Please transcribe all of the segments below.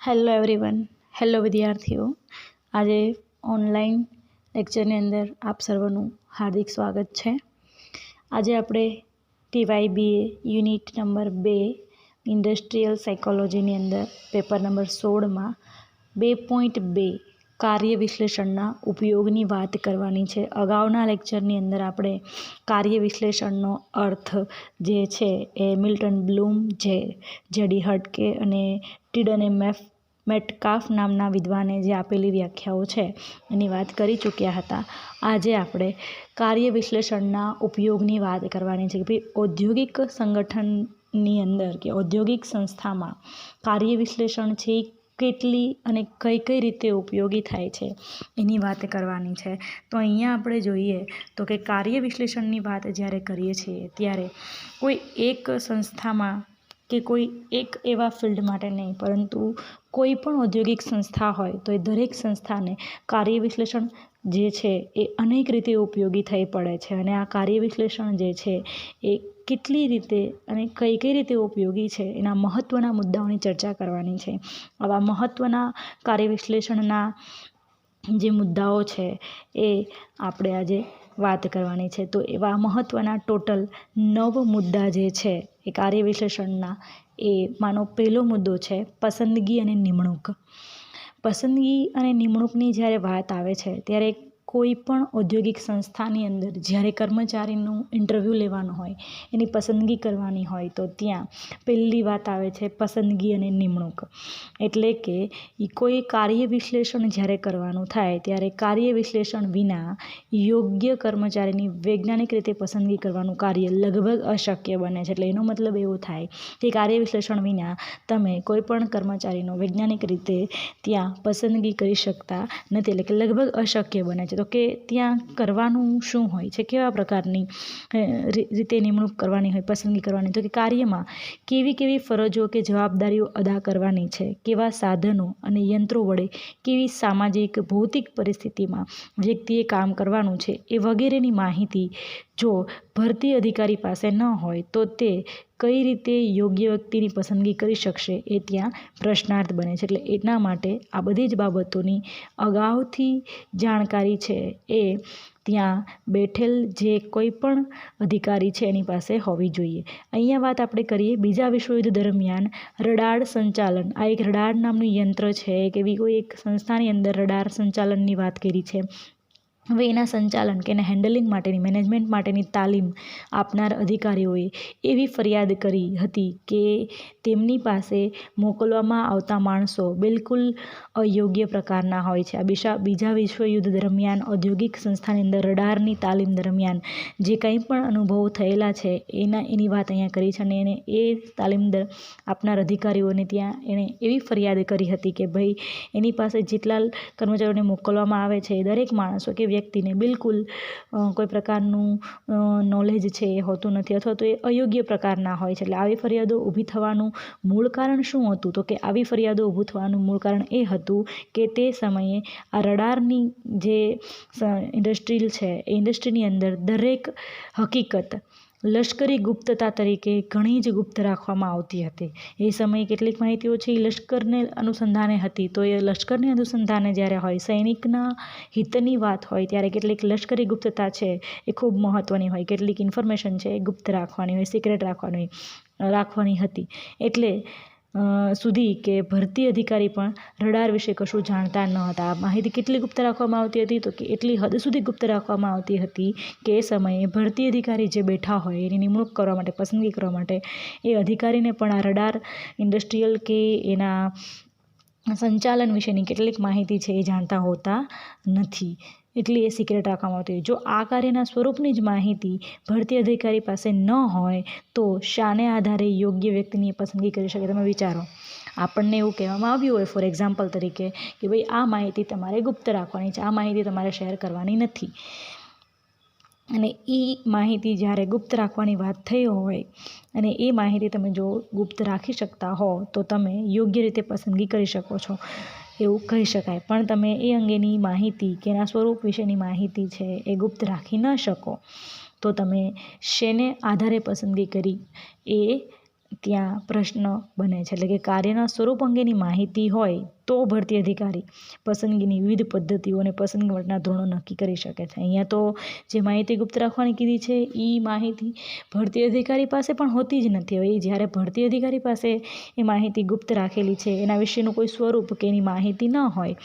Hello everyone, hello વિદ્યાર્થીઓ. આજે online લેક્ચરની અંદર આપ સર્વનું હાર્દિક સ્વાગત છે. આજે આપણે TYBA યુનિટ નંબર 2 ઇન્ડસ્ટ્રીયલ સાયકોલોજીની અંદર પેપર નંબર 16માં 2.2 કાર્ય વિશ્લેષણના ઉપયોગની વાત કરવાની છે. અગાઉના લેક્ચરની અંદર આપણે કાર્ય વિશ્લેષણનો અર્થ જે છે એ મિલ્ટન બ્લૂમ, જેડી હટકે અને ટીડન મેટકાફ નામના વિદ્વાને જે આપેલી વ્યાખ્યાઓ છે એની વાત કરી ચૂક્યા હતા. આજે આપણે કાર્ય વિશ્લેષણના ઉપયોગની વાત કરવાની છે કે ભાઈ ઔદ્યોગિક સંગઠનની અંદર કે ઔદ્યોગિક સંસ્થામાં કાર્ય વિશ્લેષણ છે કેટલી અને કઈ રીતે ઉપયોગી થાય છે એની વાત કરવાની છે. તો અહીંયા આપણે જોઈએ તો કે કાર્ય વિશ્લેષણની વાત જ્યારે કરીએ છીએ ત્યારે કોઈ એક સંસ્થામાં કે કોઈ એક એવા ફિલ્ડ માટે નહીં, પરંતુ કોઈ પણ ઔદ્યોગિક સંસ્થા હોય તો એ દરેક સંસ્થાને કાર્ય વિશ્લેષણ જે છે એ અનેક રીતે ઉપયોગી થઈ પડે છે. અને આ કાર્ય વિશ્લેષણ જે છે એ કેટલી રીતે અને કઈ રીતે ઉપયોગી છે એના મહત્ત્વના મુદ્દાઓની ચર્ચા કરવાની છે. આવા મહત્ત્વના કાર્ય વિશ્લેષણના જે મુદ્દાઓ છે એ આપણે આજે વાત કરવાની છે. તો એવા મહત્ત્વના ટોટલ 9 મુદ્દા જે છે એ કાર્ય વિશ્લેષણના એ માનો પહેલો મુદ્દો છે પસંદગી અને નિમણૂક. પસંદગી અને નિમણૂકની જ્યારે વાત આવે છે ત્યારે કોઈ પણ ઔદ્યોગિક સંસ્થાની અંદર જ્યારે કર્મચારીનું ઇન્ટરવ્યૂ લેવાનું હોય, એની પસંદગી કરવાની હોય તો ત્યાં પહેલી વાત આવે છે પસંદગી અને નિમણૂક. એટલે કે કોઈ કાર્ય વિશ્લેષણ જ્યારે કરવાનું થાય ત્યારે કાર્ય વિશ્લેષણ વિના યોગ્ય કર્મચારીની વૈજ્ઞાનિક રીતે પસંદગી કરવાનું કાર્ય લગભગ અશક્ય બને છે. એટલે એનો મતલબ એવો થાય કે કાર્ય વિશ્લેષણ વિના તમે કોઈ પણ કર્મચારીનો વૈજ્ઞાનિક રીતે ત્યાં પસંદગી કરી શકતા નથી, એટલે કે લગભગ અશક્ય બને છે. તો કે ત્યાં કરવાનું શું હોય છે, કેવા પ્રકારની રીતે નિમણૂક કરવાની હોય, પસંદગી કરવાની, તો કે કાર્યમાં કેવી ફરજો કે જવાબદારીઓ અદા કરવાની છે, કેવા સાધનો અને યંત્રો વડે કેવી સામાજિક ભૌતિક પરિસ્થિતિમાં વ્યક્તિએ કામ કરવાનું છે એ વગેરેની માહિતી જો ભરતી અધિકારી પાસે ન હોય તો તે કઈ રીતે યોગ્ય વ્યક્તિની પસંદગી કરી શકશે એ ત્યાં પ્રશ્નાર્થ બને છે. એટલે એના માટે આ બધી જ બાબતોની અગાઉથી જાણકારી છે એ ત્યાં બેઠેલ જે કોઈ પણ અધિકારી છે એની પાસે હોવી જોઈએ. અહીંયા વાત આપણે કરીએ બીજા વિશ્વયુદ્ધ દરમિયાન રડાર સંચાલન. આ એક રડાર નામનું યંત્ર છે કે એવી કોઈ એક સંસ્થાની અંદર રડાર સંચાલનની વાત કરી છે. હવે એના સંચાલન કે એના હેન્ડલિંગ માટેની, મેનેજમેન્ટ માટેની તાલીમ આપનાર અધિકારીઓએ એવી ફરિયાદ કરી હતી કે તેમની પાસે મોકલવામાં આવતા માણસો બિલકુલ અયોગ્ય પ્રકારના હોય છે. આ બીજા વિશ્વયુદ્ધ દરમિયાન ઔદ્યોગિક સંસ્થાની અંદર રડારની તાલીમ દરમિયાન જે કંઈ પણ અનુભવો થયેલા છે એની વાત અહીંયા કરી છે. અને એને એ તાલીમ આપનાર અધિકારીઓને ત્યાં એણે એવી ફરિયાદ કરી હતી કે ભાઈ એની પાસે જેટલા કર્મચારીઓને મોકલવામાં આવે છે દરેક માણસો કે વ્યક્તિને બિલકુલ કોઈ પ્રકારનું નોલેજ છે એ હોતું નથી, અથવા તો એ અયોગ્ય પ્રકારના હોય છે. એટલે આવી ફરિયાદો ઊભી થવાનું મૂળ કારણ શું હતું, તો કે આવી ફરિયાદો ઊભું થવાનું મૂળ કારણ એ હતું કે તે સમયે આ રડારની જે ઇન્ડસ્ટ્રી છે એ ઇન્ડસ્ટ્રીની અંદર દરેક હકીકત લશ્કરી ગુપ્તતા તરીકે ઘણી જ ગુપ્ત રાખવામાં આવતી હતી. એ સમયે કેટલીક માહિતીઓ છે એ લશ્કરને અનુસંધાને હતી, તો એ લશ્કરને અનુસંધાને જ્યારે હોય, સૈનિકના હિતની વાત હોય ત્યારે કેટલીક લશ્કરી ગુપ્તતા છે એ ખૂબ મહત્ત્વની હોય, કેટલીક ઇન્ફોર્મેશન છે એ ગુપ્ત રાખવાની હોય, સિક્રેટ રાખવાની હતી. એટલે સુધી કે ભરતી અધિકારી પણ રડાર વિશે કશું જાણતા ન હતા. આ માહિતી કેટલી ગુપ્ત રાખવામાં આવતી હતી, તો કે એટલી હદ સુધી ગુપ્ત રાખવામાં આવતી હતી કે એ સમયે ભરતી અધિકારી જે બેઠા હોય એની નિમણૂક કરવા માટે, પસંદગી કરવા માટે એ અધિકારીને પણ આ રડાર ઇન્ડસ્ટ્રીયલ કે એના સંચાલન વિશેની કેટલીક માહિતી છે એ જાણતા હોતા નથી, એટલે એ સિક્રેટ રાખવામાં આવતી હોય. જો આ કાર્યના સ્વરૂપની જ માહિતી ભરતી અધિકારી પાસે ન હોય તો શાને આધારે યોગ્ય વ્યક્તિની પસંદગી કરી શકે? તમે વિચારો, આપણને એવું કહેવામાં આવ્યું હોય ફોર એક્ઝામ્પલ તરીકે કે ભાઈ આ માહિતી તમારે ગુપ્ત રાખવાની છે, આ માહિતી તમારે શેર કરવાની નથી. અને એ માહિતી જ્યારે ગુપ્ત રાખવાની વાત થઈ હોય અને એ માહિતી તમે જો ગુપ્ત રાખી શકતા હો તો તમે યોગ્ય રીતે પસંદગી કરી શકો છો એવું કહી શકાય. પણ તમે એ અંગેની માહિતી કે એના સ્વરૂપ વિશેની માહિતી છે એ ગુપ્ત રાખી ન શકો તો તમે શેને આધારે પસંદગી કરી એ ત્યાં પ્રશ્ન બને છે, એટલે કે કાર્યના સ્વરૂપ અંગેની માહિતી હોય તો ભરતી અધિકારી પસંદગીની વિવિધ પદ્ધતિઓ અને પસંદગી માટેના ધોરણો નક્કી કરી શકે છે. અહીંયા તો જે માહિતી ગુપ્ત રાખવાની કીધી છે એ માહિતી ભરતી અધિકારી પાસે પણ હોતી જ નથી. હવે જ્યારે ભરતી અધિકારી પાસે એ માહિતી ગુપ્ત રાખેલી છે, એના વિશેનું કોઈ સ્વરૂપ કે એની માહિતી ન હોય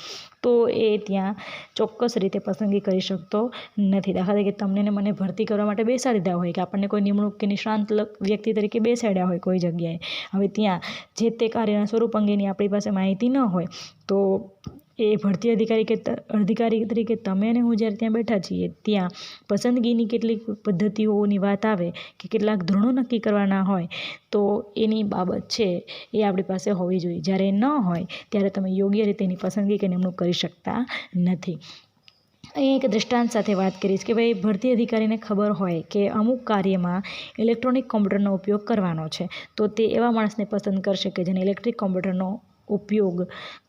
તો એ ત્યાં ચોક્કસ રીતે પસંદગી કરી શકતો નથી. દાખલા તરીકે તમને ને મને ભરતી કરવા માટે બેસાડી દીધા હોય કે આપણને કોઈ નિમણૂક કે નિષ્ણાંત વ્યક્તિ તરીકે બેસાડ્યા હોય કોઈ જગ્યાએ. હવે ત્યાં જે તે કાર્યના સ્વરૂપ અંગેની આપણી પાસે માહિતી ન હોય તો એ ભરતી અધિકારી તરીકે તમે અને હું જ્યારે ત્યાં બેઠા છીએ ત્યાં પસંદગીની કેટલીક પદ્ધતિઓની વાત આવે કે કેટલાક ધોરણો નક્કી કરવાના હોય તો એની બાબત છે એ આપણી પાસે હોવી જોઈએ. જ્યારે ન હોય ત્યારે તમે યોગ્ય રીતે એની પસંદગી કે નિમણૂક કરી શકતા નથી. અહીં એક દૃષ્ટાંત સાથે વાત કરીશ કે ભાઈ ભરતી અધિકારીને ખબર હોય કે અમુક કાર્યમાં ઇલેક્ટ્રોનિક કોમ્પ્યુટરનો ઉપયોગ કરવાનો છે, તો તે એવા માણસને પસંદ કરશે કે જેને ઇલેક્ટ્રિક કોમ્પ્યુટરનો ઉપયોગ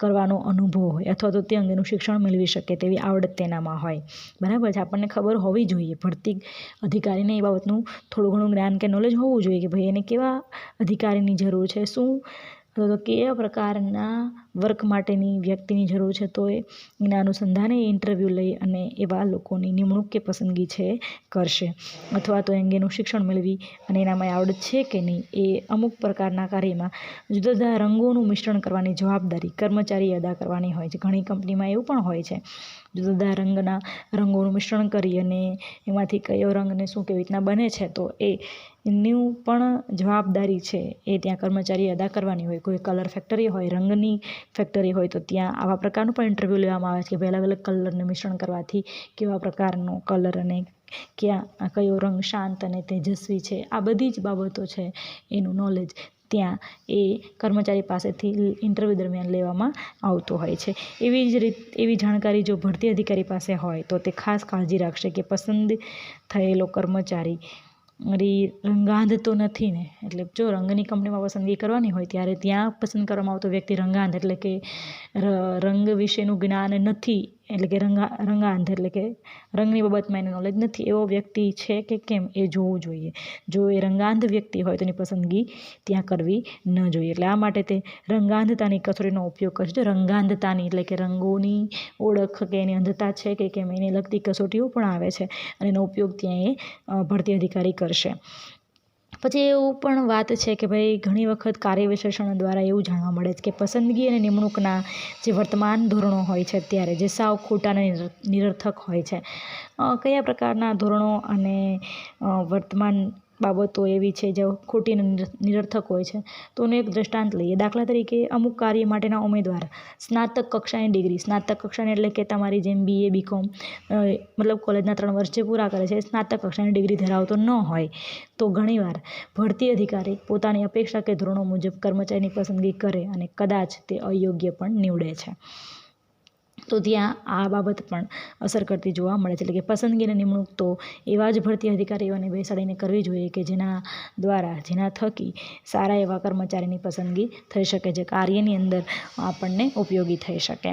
કરવાનો અનુભવ હોય અથવા તો તે અંગેનું શિક્ષણ મેળવી શકે તેવી આવડત તેનામાં હોય. બરાબર છે. આપણને ખબર હોવી જોઈએ, ભરતી અધિકારીને એ બાબતનું થોડું ઘણું જ્ઞાન કે નોલેજ હોવું જોઈએ કે ભાઈ એને કેવા અધિકારીની જરૂર છે, શું તો કેવા પ્રકારના વર્ક માટેની વ્યક્તિની જરૂર છે, તો એના અનુસંધાને ઇન્ટરવ્યૂ લઈ અને એવા લોકોની નિમણૂક કે પસંદગી છે કરશે અથવા તો અંગેનું શિક્ષણ મેળવી અને એનામાં આવડત છે કે નહીં એ અમુક પ્રકારના કાર્યમાં જુદા જુદા રંગોનું મિશ્રણ કરવાની જવાબદારી કર્મચારી અદા કરવાની હોય છે. ઘણી કંપનીમાં એવું પણ હોય છે, જુદા જુદા રંગોનું મિશ્રણ કરી અને એમાંથી કયો રંગને શું કેવી રીતના બને છે તો એની પણ જવાબદારી છે એ ત્યાં કર્મચારી અદા કરવાની હોય. કોઈ કલર ફેક્ટરી હોય, રંગની ફેક્ટરી હોય તો ત્યાં આવા પ્રકારનું પણ ઇન્ટરવ્યૂ લેવામાં આવે છે કે અલગ અલગ કલરને મિશ્રણ કરવાથી કેવા પ્રકારનો કલર અને કયો રંગ શાંત અને તેજસ્વી છે, આ બધી જ બાબતો છે એનું નોલેજ ત્યાં એ કર્મચારી પાસેથી ઇન્ટરવ્યૂ દરમિયાન લેવામાં આવતો હોય છે. એવી જાણકારી જો ભરતી અધિકારી પાસે હોય તો તે ખાસ કાળજી રાખશે કે પસંદ થયેલો કર્મચારી રંગાંધ તો નથી ને. એટલે જો રંગની કંપનીમાં પસંદગી કરવાની હોય ત્યારે ત્યાં પસંદ કરવામાં આવતો વ્યક્તિ રંગાંધ એટલે કે રંગ વિશેનું જ્ઞાન નથી, એટલે કે રંગાંધ એટલે કે રંગની બાબતમાં એને નોલેજ નથી એવો વ્યક્તિ છે કે કેમ એ જોવું જોઈએ. જો એ રંગાંધ વ્યક્તિ હોય તો એની પસંદગી ત્યાં કરવી ન જોઈએ. એટલે આ માટે તે રંગાંધતાની કસોટીનો ઉપયોગ કરશે. જો રંગાંધતાની એટલે કે રંગોની ઓળખ કે એની અંધતા છે કે કેમ એને લગતી કસોટીઓ પણ આવે છે અને એનો ઉપયોગ ત્યાં એ ભરતી અધિકારી કરશે. પછી એવું પણ વાત છે કે ભાઈ ઘણી વખત કાર્ય વિશ્લેષણ દ્વારા એવું જાણવા મળે છે કે પસંદગી અને નિમણૂકના જે વર્તમાન ધોરણો હોય છે અત્યારે જે સાવ ખોટા અને નિરર્થક હોય છે, કયા પ્રકારના ધોરણો અને વર્તમાન બાબતો એવી છે જે ખોટી નિરર્થક હોય છે. તો એનું એક દૃષ્ટાંત લઈએ. દાખલા તરીકે અમુક કાર્ય માટેના ઉમેદવાર સ્નાતક કક્ષાની ડિગ્રી, સ્નાતક કક્ષાની એટલે કે તમારી જેમ BA BCom મતલબ કોલેજના 3 વર્ષ જે પૂરા કરે છે સ્નાતક કક્ષાની ડિગ્રી ધરાવતો ન હોય તો ઘણીવાર ભરતી અધિકારી પોતાની અપેક્ષા કે ધોરણો મુજબ કર્મચારીની પસંદગી કરે અને કદાચ તે અયોગ્ય પણ નીવડે છે. તો ત્યાં આ બાબત પણ અસર કરતી જોવા મળે છે. એટલે કે પસંદગી અને નિમણૂક તો એવા જ ભરતી અધિકારીઓને બેસાડીને કરવી જોઈએ કે જેના થકી સારા એવા કર્મચારીની પસંદગી થઈ શકે, જે કાર્યની અંદર આપણને ઉપયોગી થઈ શકે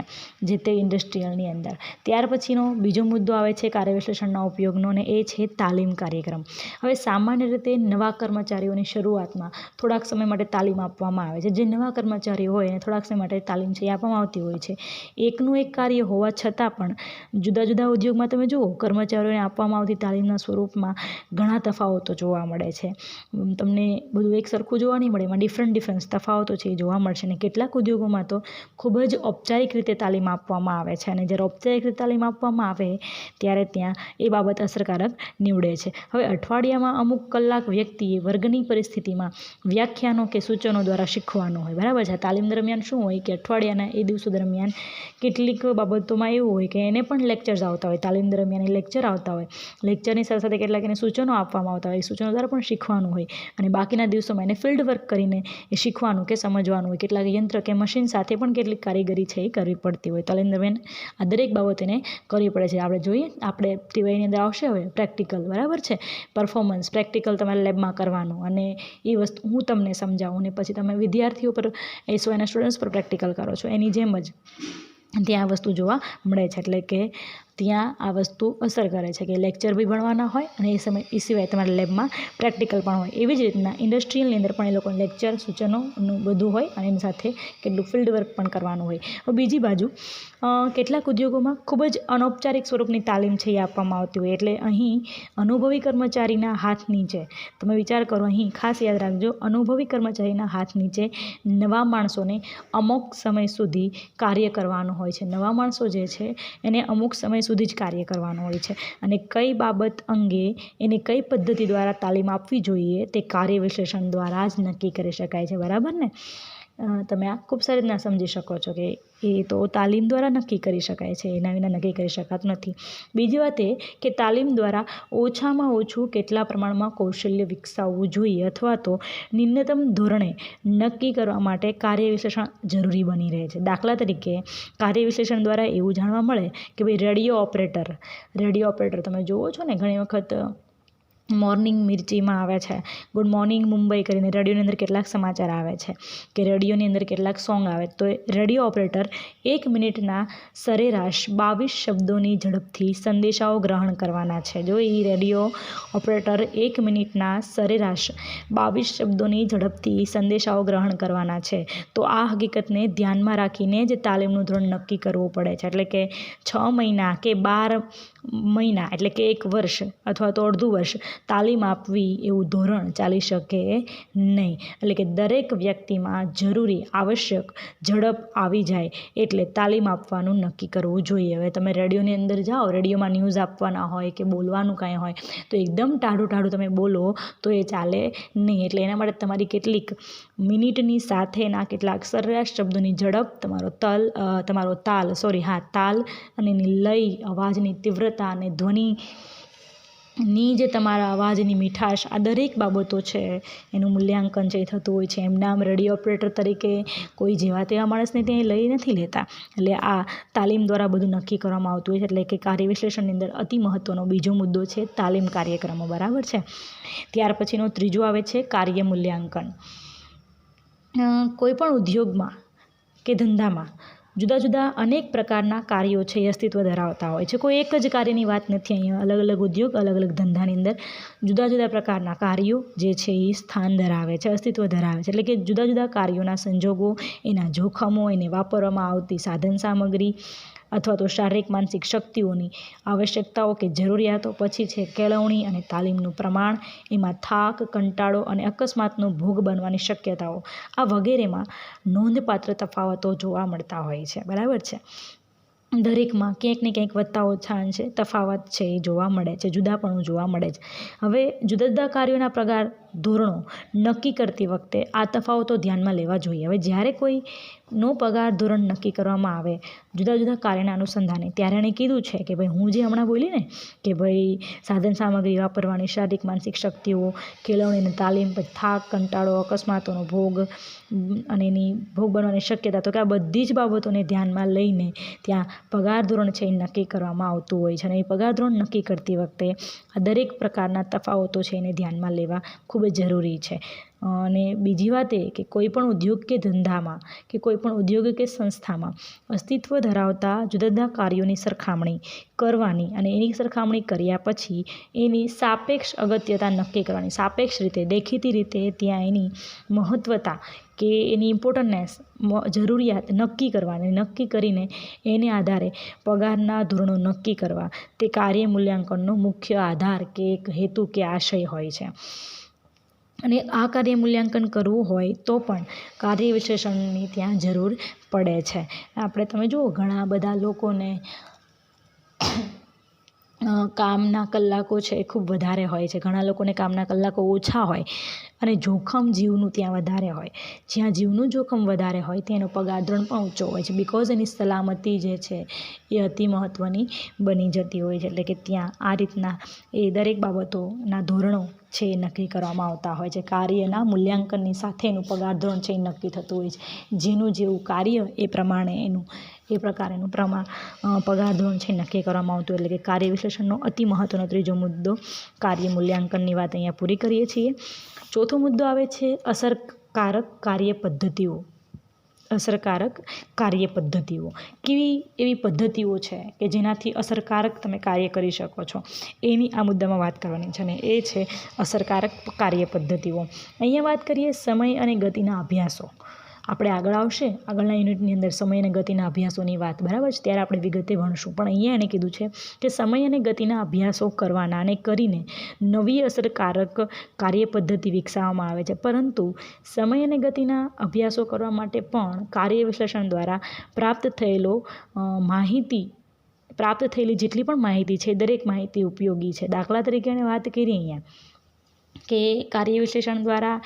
જે તે ઇન્ડસ્ટ્રીયલની અંદર. ત્યાર પછીનો બીજો મુદ્દો આવે છે કાર્ય વિશ્લેષણના ઉપયોગનો, અને એ છે તાલીમ કાર્યક્રમ. હવે સામાન્ય રીતે નવા કર્મચારીઓની શરૂઆતમાં થોડાક સમય માટે તાલીમ આપવામાં આવે છે. જે નવા કર્મચારીઓ હોય એને થોડાક સમય માટે તાલીમ છે એ આપવામાં આવતી હોય છે. એકનું એક કાર્ય હોવા છતાં પણ જુદા જુદા ઉદ્યોગમાં તમે જુઓ કર્મચારીઓને આપવામાં આવતી તાલીમના સ્વરૂપમાં ઘણા તફાવતો જોવા મળે છે. તમને બધું એક સરખું જોવા નહીં મળે, એમાં ડિફરન્ટ તફાવતો છે એ જોવા મળશે. અને કેટલાક ઉદ્યોગોમાં તો ખૂબ જ ઔપચારિક રીતે તાલીમ આપવામાં આવે છે, અને જ્યારે ઔપચારિક રીતે તાલીમ આપવામાં આવે ત્યારે ત્યાં એ બાબત અસરકારક નીવડે છે. હવે અઠવાડિયામાં અમુક કલાક વ્યક્તિએ વર્ગની પરિસ્થિતિમાં વ્યાખ્યાનો કે સૂચનો દ્વારા શીખવાનું હોય. બરાબર છે. તાલીમ દરમિયાન શું હોય કે અઠવાડિયાના એ દિવસો દરમિયાન કેટલીક બાબતોમાં એવું હોય કે એને પણ લેક્ચર્સ આવતા હોય, તાલીમ દરમિયાન એ લેક્ચર આવતા હોય, લેક્ચરની સાથે સાથે કેટલાક એને સૂચનો આપવામાં આવતા હોય, એ સૂચનો દ્વારા પણ શીખવાનું હોય, અને બાકીના દિવસોમાં એને ફિલ્ડ વર્ક કરીને એ શીખવાનું કે સમજવાનું હોય. કેટલાક યંત્ર કે મશીન સાથે પણ કેટલીક કારીગરી છે એ કરવી પડતી હોય. તાલીમ દરમિયાન આ દરેક બાબત એને કરવી પડે છે. આપણે જોઈએ આપણે ટીવાયની અંદર આવશે હવે પ્રેક્ટિકલ, બરાબર છે, પરફોર્મન્સ પ્રેક્ટિકલ તમારે લેબમાં કરવાનું, અને એ વસ્તુ હું તમને સમજાવું ને પછી તમે વિદ્યાર્થીઓ પર SYના સ્ટુડન્ટ્સ પર પ્રેક્ટિકલ કરો છો. એની જેમ જ ત્યાં વસ્તુ જોવા મળે છે. એટલે કે ત્યાં આ વસ્તુ અસર કરે છે કે લેક્ચર બી ભણવાના હોય અને એ સિવાય તમારા લેબમાં પ્રેક્ટિકલ પણ હોય. એવી જ રીતના ઇન્ડસ્ટ્રીયલની અંદર પણ એ લોકોને લેક્ચર સૂચનોનું બધું હોય અને એની સાથે કેટલું ફિલ્ડ વર્ક પણ કરવાનું હોય. બીજી બાજુ કેટલાક ઉદ્યોગોમાં ખૂબ જ અનૌપચારિક સ્વરૂપની તાલીમ છે એ આપવામાં આવતી હોય. એટલે અહીં અનુભવી કર્મચારીના હાથ નીચે, તમે વિચાર કરો, અહીં ખાસ યાદ રાખજો, અનુભવી કર્મચારીના હાથ નીચે નવા માણસોને અમુક સમય સુધી કાર્ય કરવાનું હોય છે. નવા માણસો જે છે એને અમુક સમય સુધી જ કાર્ય કરવાનું હોય છે અને કઈ બાબત અંગે એને કઈ પદ્ધતિ દ્વારા તાલીમ આપવી જોઈએ તે કાર્ય વિશ્લેષણ દ્વારા જ નક્કી કરી શકાય છે. બરાબર ને? તમે આ ખૂબ સારી રીતના સમજી શકો છો કે એ તો તાલીમ દ્વારા નક્કી કરી શકાય છે, એના વિના નક્કી કરી શકાતું નથી. બીજી વાત એ કે તાલીમ દ્વારા ઓછામાં ઓછું કેટલા પ્રમાણમાં કૌશલ્ય વિકસાવવું જોઈએ અથવા તો ન્યૂનતમ ધોરણે નક્કી કરવા માટે કાર્ય વિશ્લેષણ જરૂરી બની રહે છે. દાખલા તરીકે કાર્ય વિશ્લેષણ દ્વારા એવું જાણવા મળે કે ભાઈ રેડિયો ઓપરેટર તમે જુઓ છો ને, ઘણી વખત મોર્નિંગ મિર્ચીમાં આવે છે, ગુડ મોર્નિંગ મુંબઈ કરીને રેડિયોની અંદર કેટલાક સમાચાર આવે છે કે રેડિયોની અંદર કેટલાક સોંગ આવે. તો રેડિયો ઓપરેટર 1 મિનિટના સરેરાશ 22 શબ્દોની ઝડપથી સંદેશાઓ ગ્રહણ કરવાના છે. જો એ રેડિયો ઓપરેટર 1 મિનિટના સરેરાશ 22 શબ્દોની ઝડપથી સંદેશાઓ ગ્રહણ કરવાના છે તો આ હકીકતને ધ્યાનમાં રાખીને જ તાલીમનું ધોરણ નક્કી કરવું પડે છે. એટલે કે 6 મહિના કે 12 મહિના એટલે કે 1 વર્ષ અથવા તો અડધું વર્ષ તાલીમ આપવી એવું ધોરણ ચાલી શકે નહીં. એટલે કે દરેક વ્યક્તિમાં જરૂરી આવશ્યક ઝડપ આવી જાય એટલે તાલીમ આપવાનું નક્કી કરવું જોઈએ. હવે તમે રેડિયોની અંદર જાઓ, રેડિયોમાં ન્યૂઝ આપવાના હોય કે બોલવાનું કાંઈ હોય તો એકદમ ટાઢું તમે બોલો તો એ ચાલે નહીં. એટલે એના માટે તમારી કેટલીક મિનિટની સાથેના કેટલાક સરેરાશ શબ્દોની ઝડપ, તાલ અને એની લય, અવાજની તીવ્રતા અને ધ્વનિની જે તમારા અવાજની મીઠાશ, આ દરેક બાબતો છે એનું મૂલ્યાંકન જે થતું હોય છે. એમના રેડિયો ઓપરેટર તરીકે કોઈ જેવા તેવા માણસને ત્યાં લઈ નથી લેતા. એટલે આ તાલીમ દ્વારા બધું નક્કી કરવામાં આવતું હોય છે. એટલે કે કાર્ય વિશ્લેષણની અંદર અતિ મહત્ત્વનો બીજો મુદ્દો છે તાલીમ કાર્યક્રમો. બરાબર છે? ત્યાર પછીનો ત્રીજો આવે છે કાર્ય મૂલ્યાંકન. કોઈ પણ ઉદ્યોગમાં કે ધંધામાં જુદા જુદા અનેક પ્રકારના કાર્યો છે એ અસ્તિત્વ ધરાવતા હોય છે. કોઈ એક જ કાર્યની વાત નથી. અહીંયા અલગ અલગ ઉદ્યોગ, અલગ અલગ ધંધાની અંદર જુદા જુદા પ્રકારના કાર્યો જે છે એ સ્થાન ધરાવે છે, અસ્તિત્વ ધરાવે છે. એટલે કે જુદા જુદા કાર્યોના સંજોગો, એના જોખમો, એને વાપરવામાં આવતી સાધન સામગ્રી અથવા તો શારીરિક માનસિક શક્તિઓની આવશ્યકતાઓ કે જરૂરિયાતો, પછી છે કેળવણી અને તાલીમનું પ્રમાણ, એમાં થાક, કંટાળો અને અકસ્માતનો ભોગ બનવાની શક્યતાઓ, આ વગેરેમાં નોંધપાત્ર તફાવતો જોવા મળતા હોય છે. બરાબર છે? દરેકમાં ક્યાંક ને ક્યાંક વધતા ઓછા અંશે તફાવત છે એ જોવા મળે છે, જુદાપણું જોવા મળે છે. હવે જુદા જુદા કાર્યોના પગાર ધોરણો નક્કી કરતી વખતે આ તફાવતો ધ્યાનમાં લેવા જોઈએ. હવે જ્યારે કોઈનો પગાર ધોરણ નક્કી કરવામાં આવે જુદા જુદા કાર્યના અનુસંધાને, ત્યારે એણે કીધું છે કે ભાઈ હું જે હમણાં બોલી ને કે ભાઈ સાધન સામગ્રી વાપરવાની શારીરિક માનસિક શક્તિઓ, કેળવણીની તાલીમ, પછી થાક, કંટાળો, અકસ્માતોનો ભોગ અને એની ભોગ બનવાની શક્યતા, તો કે આ બધી જ બાબતોને ધ્યાનમાં લઈને ત્યાં પગાર ધોરણ છે એ નક્કી કરવામાં આવતું હોય છે. અને એ પગાર ધોરણ નક્કી કરતી વખતે આ દરેક પ્રકારના તફાવતો છે એને ધ્યાનમાં લેવા ખૂબ જ જરૂરી છે. અને બીજી વાત એ કે કોઈ પણ ઉદ્યોગ કે ધંધામાં કે કોઈ પણ ઉદ્યોગ કે સંસ્થામાં અસ્તિત્વ ધરાવતા જુદા જુદા કાર્યોની સરખામણી કરવાની અને એની સરખામણી કર્યા પછી એની સાપેક્ષ અગત્યતા નક્કી કરવાની, સાપેક્ષ રીતે, દેખીતી રીતે ત્યાં એની મહત્ત્વતા કે એની ઇમ્પોર્ટન્ટનેસ, જરૂરિયાત નક્કી કરવાની, નક્કી કરીને એને આધારે પગારના ધોરણો નક્કી કરવા, તે કાર્ય મૂલ્યાંકનનો મુખ્ય આધાર કે એક હેતુ કે આશય હોય છે. અને આ કાર્ય મૂલ્યાંકન કરવું હોય તો પણ કાર્ય વિશ્લેષણની ત્યાં જરૂર પડે છે. તમે જુઓ ઘણા બધા લોકોને કામના કલાકો છે એ ખૂબ વધારે હોય છે, ઘણા લોકોને કામના કલાકો ઓછા હોય અને જોખમ જીવનું ત્યાં વધારે હોય. જ્યાં જીવનું જોખમ વધારે હોય તેનો પગાર ધોરણ પણ ઊંચો હોય છે, બિકોઝ એની સલામતી જે છે એ અતિ મહત્ત્વની બની જતી હોય છે. એટલે કે ત્યાં આ રીતના એ દરેક બાબતોના ધોરણો છે એ નક્કી કરવામાં આવતા હોય છે. કાર્યના મૂલ્યાંકનની સાથે એનું પગાર ધોરણ છે એ નક્કી થતું હોય છે. જેનું જેવું કાર્ય એ પ્રમાણે એ પ્રકારેનું પગાર ધોરણ છે નક્કી કરવામાં આવતું. એટલે કે કાર્ય વિશ્લેષણનો અતિ મહત્ત્વનો ત્રીજો મુદ્દો કાર્ય મૂલ્યાંકનની વાત અહીંયા પૂરી કરીએ છીએ. ચોથો મુદ્દો આવે છે અસરકારક કાર્ય પદ્ધતિઓ. અસરકારક કાર્ય પદ્ધતિઓ. કેવી એવી પદ્ધતિઓ છે કે જેનાથી અસરકારક તમે કાર્ય કરી શકો છો, એની આ મુદ્દામાં વાત કરવાની છે અને એ છે અસરકારક કાર્ય પદ્ધતિઓ. અહીંયા વાત કરીએ સમય અને ગતિના અભ્યાસો. આપણે આગળ આવશે, આગળના યુનિટની અંદર સમય અને ગતિના અભ્યાસોની વાત, બરાબર છે, ત્યારે આપણે વિગતે ભણશું. પણ અહીંયા એને કીધું છે કે સમય અને ગતિના અભ્યાસો કરવાના અને કરીને નવી અસરકારક કાર્ય પદ્ધતિ વિકસાવવામાં આવે છે. પરંતુ સમય અને ગતિના અભ્યાસો કરવા માટે પણ કાર્ય વિશ્લેષણ દ્વારા પ્રાપ્ત થયેલી જેટલી પણ માહિતી છે, દરેક માહિતી ઉપયોગી છે. દાખલા તરીકે એને વાત કરી અહીંયા કે કાર્ય વિશ્લેષણ દ્વારા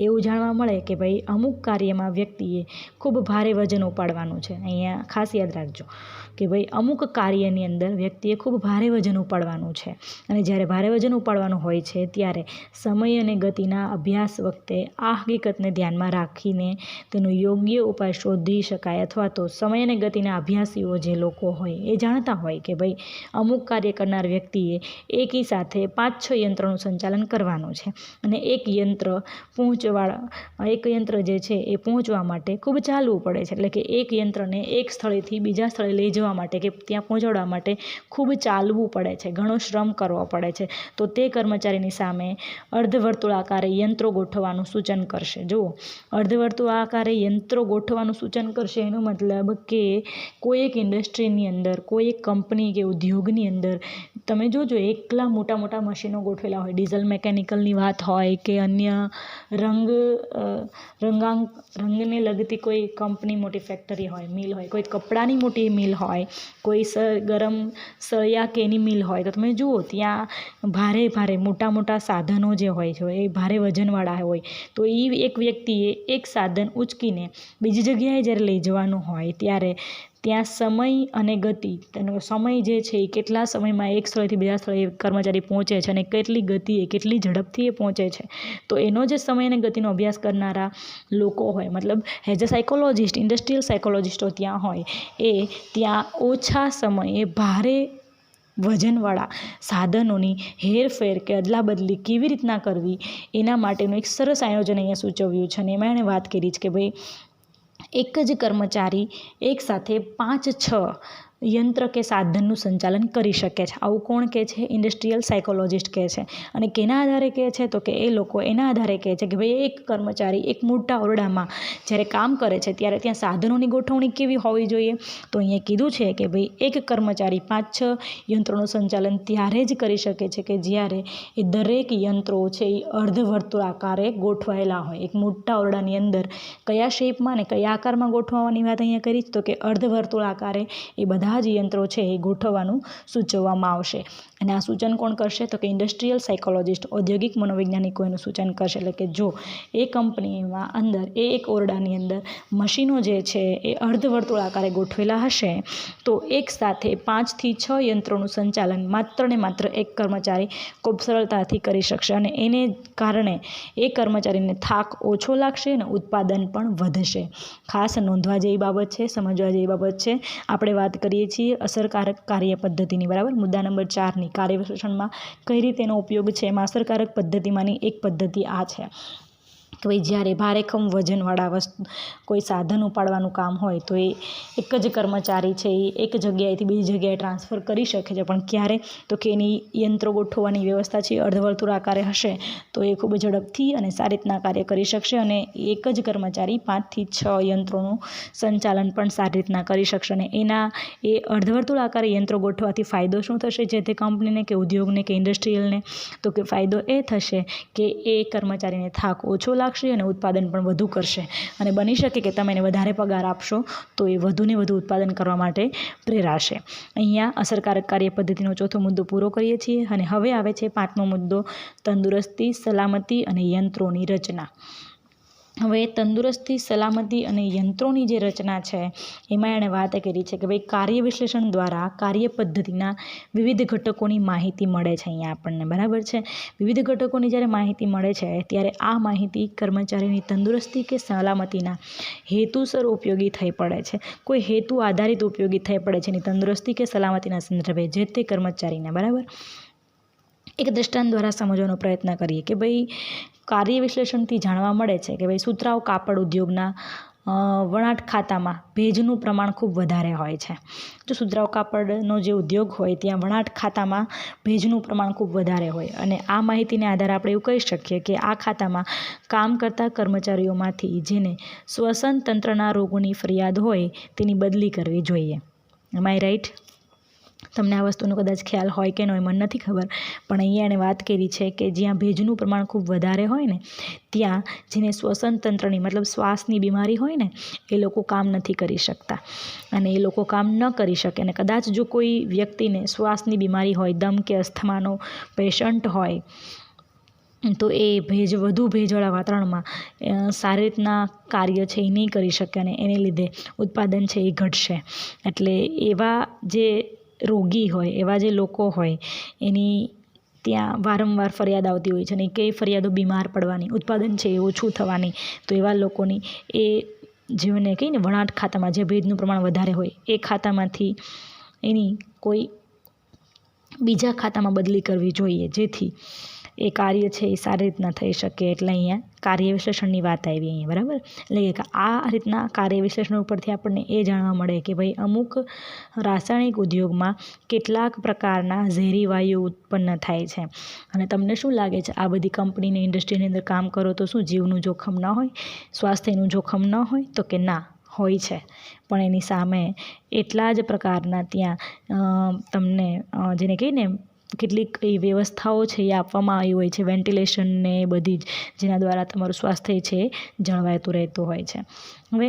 એવું જાણવા મળે કે ભાઈ અમુક કાર્યમાં વ્યક્તિએ ખૂબ ભારે વજન ઉપાડવાનું છે. અહીંયા ખાસ યાદ રાખજો કે ભાઈ અમુક કાર્યની અંદર વ્યક્તિએ ખૂબ ભારે વજન ઉપાડવાનું છે અને જ્યારે ભારે વજન ઉપાડવાનું હોય છે ત્યારે સમય અને ગતિના અભ્યાસ વખતે આ હકીકતને ધ્યાનમાં રાખીને તેનો યોગ્ય ઉપાય શોધી શકાય, અથવા તો સમય અને ગતિના અભ્યાસીઓ જે લોકો હોય એ જાણતા હોય કે ભાઈ અમુક કાર્ય કરનાર વ્યક્તિએ એકી સાથે 5-6 યંત્રોનું સંચાલન કરવાનું છે અને એક યંત્ર જે છે એ પહોંચવા માટે ખૂબ ચાલવું પડે છે. એટલે કે એક યંત્રને એક સ્થળેથી બીજા સ્થળે લઈ જવા માટે કે ત્યાં પહોંચાડવા માટે ખૂબ ચાલવું પડે છે, ઘણો શ્રમ કરવો પડે છે. તો તે કર્મચારીની સામે અર્ધવર્તુળાકારે યંત્રો ગોઠવવાનું સૂચન કરશે. જુઓ, અર્ધવર્તુળાકારે યંત્રો ગોઠવવાનું સૂચન કરશે એનો મતલબ કે કોઈ એક ઇન્ડસ્ટ્રીની અંદર, કોઈ એક કંપની કે ઉદ્યોગની અંદર તમે જોજો એકલા મોટા મોટા મશીનો ગોઠવેલા હોય. ડીઝલ મેકેનિકલની વાત હોય કે અન્ય રંગને લગતી કોઈ કંપની, મોટી ફેક્ટરી હોય, મિલ હોય, કોઈ કપડાની મોટી મિલ હોય, કોઈ ગરમ સળિયા કે એની મિલ હોય, તો તમે જુઓ ત્યાં ભારે મોટા સાધનો જે હોય છે એ ભારે વજનવાળા હોય. તો એ એક વ્યક્તિએ એક સાધન ઉંચકીને બીજી જગ્યાએ જ્યારે લઈ જવાનું હોય ત્યારે ત્યાં સમય અને ગતિ, તેનો સમય જે છે એ કેટલા સમયમાં એક સ્થળેથી બીજા સ્થળે કર્મચારી પહોંચે છે અને કેટલી ગતિએ, કેટલી ઝડપથી એ પહોંચે છે. તો એનો જે સમય અને ગતિનો અભ્યાસ કરનારા લોકો હોય, મતલબ એઝ અ સાયકોલોજિસ્ટ, ઇન્ડસ્ટ્રીયલ સાયકોલોજિસ્ટો ત્યાં હોય, એ ત્યાં ઓછા સમયે ભારે વજનવાળા સાધનોની હેરફેર કે અદલાબદલી કેવી રીતના કરવી એના માટેનું એક સરસ આયોજન અહીંયા સૂચવ્યું છે. અને એમાં એણે વાત કરી છે કે ભાઈ એક જ કર્મચારી એકસાથે 5-6 યંત્ર કે સાધનનું સંચાલન કરી શકે છે. આવું કોણ કહે છે? ઇન્ડસ્ટ્રીયલ સાયકોલોજિસ્ટ કહે છે. અને કેના આધારે કહે છે? તો કે એ લોકો એના આધારે કહે છે કે ભાઈ એક કર્મચારી એક મોટા ઓરડામાં જ્યારે કામ કરે છે ત્યારે ત્યાં સાધનોની ગોઠવણી કેવી હોવી જોઈએ. તો અહીંયા કીધું છે કે ભાઈ એક કર્મચારી 5-6 યંત્રોનું સંચાલન ત્યારે જ કરી શકે છે કે જ્યારે એ દરેક યંત્રો છે એ અર્ધવર્તુળાકારે ગોઠવાયેલા હોય. એક મોટા ઓરડાની અંદર કયા શેપમાં અને કયા આકારમાં ગોઠવવાની વાત અહીંયા કરી, તો કે અર્ધવર્તુળાકારે એ બધા જ યંત્રો છે એ ગોઠવવાનું સૂચવવામાં આવશે. અને આ સૂચન કોણ કરશે? તો કે ઇન્ડસ્ટ્રીયલ સાયકોલોજિસ્ટ, ઔદ્યોગિક મનોવૈજ્ઞાનિકો એનું સૂચન કરશે. એટલે કે જો એ કંપનીમાં અંદર એક ઓરડાની અંદર મશીનો જે છે એ અર્ધવર્તુળાકારે ગોઠવેલા હશે તો એક સાથે 5-6 યંત્રોનું સંચાલન માત્ર ને માત્ર એક કર્મચારી ખૂબ સરળતાથી કરી શકશે અને એને કારણે એ કર્મચારીને થાક ઓછો લાગશે અને ઉત્પાદન પણ વધશે. ખાસ નોંધવા જેવી બાબત છે, સમજવા જેવી બાબત છે. આપણે વાત કરીએ છીએ અસરકારક કાર્ય પદ્ધતિની, બરાબર. મુદ્દા નંબર 4ની કાર્ય વિશ્લેષણમાં કઈ રીતે એનો ઉપયોગ છે, એમાં અસરકારક પદ્ધતિમાંની એક પદ્ધતિ આ છે કે ભાઈ જ્યારે ભારેખમ વજનવાળા કોઈ સાધન ઉપાડવાનું કામ હોય તો એ એક જ કર્મચારી છે એ એક જગ્યાએથી બીજી જગ્યાએ ટ્રાન્સફર કરી શકે છે. પણ ક્યારે? તો કે એની યંત્રો ગોઠવવાની વ્યવસ્થા છે અર્ધવર્તુળ આકારે હશે તો એ ખૂબ ઝડપથી અને સારી રીતના કાર્ય કરી શકશે અને એક જ કર્મચારી 5-6 યંત્રોનું સંચાલન પણ સારી રીતના કરી શકશે. અને એના એ અર્ધવર્તુળ આકારે યંત્રો ગોઠવવાથી ફાયદો શું થશે જે તે કંપનીને કે ઉદ્યોગને કે ઇન્ડસ્ટ્રીયલને? તો કે ફાયદો એ થશે કે એ કર્મચારીને થાક ઓછો લાગશે અને ઉત્પાદન પણ વધુ કરશે અને બની શકે કે તમે એને વધારે પગાર આપશો તો એ વધુને વધુ ઉત્પાદન કરવા માટે પ્રેરાશે. અહીંયા અસરકારક કાર્ય પદ્ધતિનો ચોથો મુદ્દો પૂરો કરીએ છીએ અને હવે આવે છે 5મો મુદ્દો, તંદુરસ્તી, સલામતી અને યંત્રોની રચના. હવે તંદુરસ્તી, સલામતી અને યંત્રોની જે રચના છે એમાં એણે વાત કરી છે કે ભાઈ કાર્ય વિશ્લેષણ દ્વારા કાર્ય પદ્ધતિના વિવિધ ઘટકોની માહિતી મળે છે. અહીંયા આપણને બરાબર છે, વિવિધ ઘટકોની જ્યારે માહિતી મળે છે ત્યારે આ માહિતી કર્મચારીની તંદુરસ્તી કે સલામતીના હેતુસર ઉપયોગી થઈ પડે છે. કોઈ હેતુ આધારિત ઉપયોગી થઈ પડે છે એની તંદુરસ્તી કે સલામતીના સંદર્ભે જે તે કર્મચારીને, બરાબર. એક દ્રષ્ટાંત દ્વારા સમજવાનો પ્રયત્ન કરીએ કે ભાઈ કાર્ય વિશ્લેષણથી જાણવા મળે છે કે ભાઈ સુતરાઉ કાપડ ઉદ્યોગના વણાટ ખાતામાં ભેજનું પ્રમાણ ખૂબ વધારે હોય છે. જો સુતરાઉ કાપડનો જે ઉદ્યોગ હોય ત્યાં વણાટ ખાતામાં ભેજનું પ્રમાણ ખૂબ વધારે હોય અને આ માહિતીને આધારે આપણે એવું કહી શકીએ કે આ ખાતામાં કામ કરતા કર્મચારીઓમાંથી જેને શ્વસન તંત્રના રોગોની ફરિયાદ હોય તેની બદલી કરવી જોઈએ. એમ આઈ રાઈટ? તમને આ વસ્તુનો કદાચ ખ્યાલ હોય કે ન હોય મને નથી ખબર, પણ અહીંયા એણે વાત કરી છે કે જ્યાં ભેજનું પ્રમાણ ખૂબ વધારે હોય ને ત્યાં જેને શ્વસન તંત્રની મતલબ શ્વાસની બીમારી હોય ને એ લોકો કામ નથી કરી શકતા, અને એ લોકો કામ ન કરી શકે અને કદાચ જો કોઈ વ્યક્તિને શ્વાસની બીમારી હોય, દમ કે અસ્થમાનો પેશન્ટ હોય, તો એ વધુ ભેજવાળા વાતાવરણમાં સારી રીતના કાર્ય છે એ નહીં કરી શકે અને એને લીધે ઉત્પાદન છે એ ઘટશે. એટલે એવા જે રોગી હોય, એવા જે લોકો હોય એની ત્યાં વારંવાર ફરિયાદ આવતી હોય છે અને કઈ ફરિયાદો બીમાર પડવાની, ઉત્પાદન છે એ ઓછું થવાની, તો એવા લોકોની એ જેને કહીને વણાટ ખાતામાં જે ભેજનું પ્રમાણ વધારે હોય એ ખાતામાંથી એની કોઈ બીજા ખાતામાં બદલી કરવી જોઈએ જેથી એ કાર્ય છે એ સારી રીતના થઈ શકે. એટલે અહીંયા કાર્ય વિશ્લેષણની વાત આવી અહીંયા, બરાબર. એટલે કે આ રીતના કાર્ય વિશ્લેષણ ઉપરથી આપણને એ જાણવા મળે કે ભાઈ અમુક રાસાયણિક ઉદ્યોગમાં કેટલાક પ્રકારના ઝેરી વાયુ ઉત્પન્ન થાય છે અને તમને શું લાગે છે આ બધી કંપનીની ઇન્ડસ્ટ્રીની અંદર કામ કરો તો શું જીવનું જોખમ ન હોય, સ્વાસ્થ્યનું જોખમ ન હોય? તો કે ના, હોય છે. પણ એની સામે એટલા જ પ્રકારના ત્યાં તમને જેને કહીને કેટલીક એ વ્યવસ્થાઓ છે એ આપવામાં આવી હોય છે, વેન્ટિલેશનને બધી જ, જેના દ્વારા તમારું સ્વાસ્થ્ય છે એ જળવાતું રહેતું હોય છે. હવે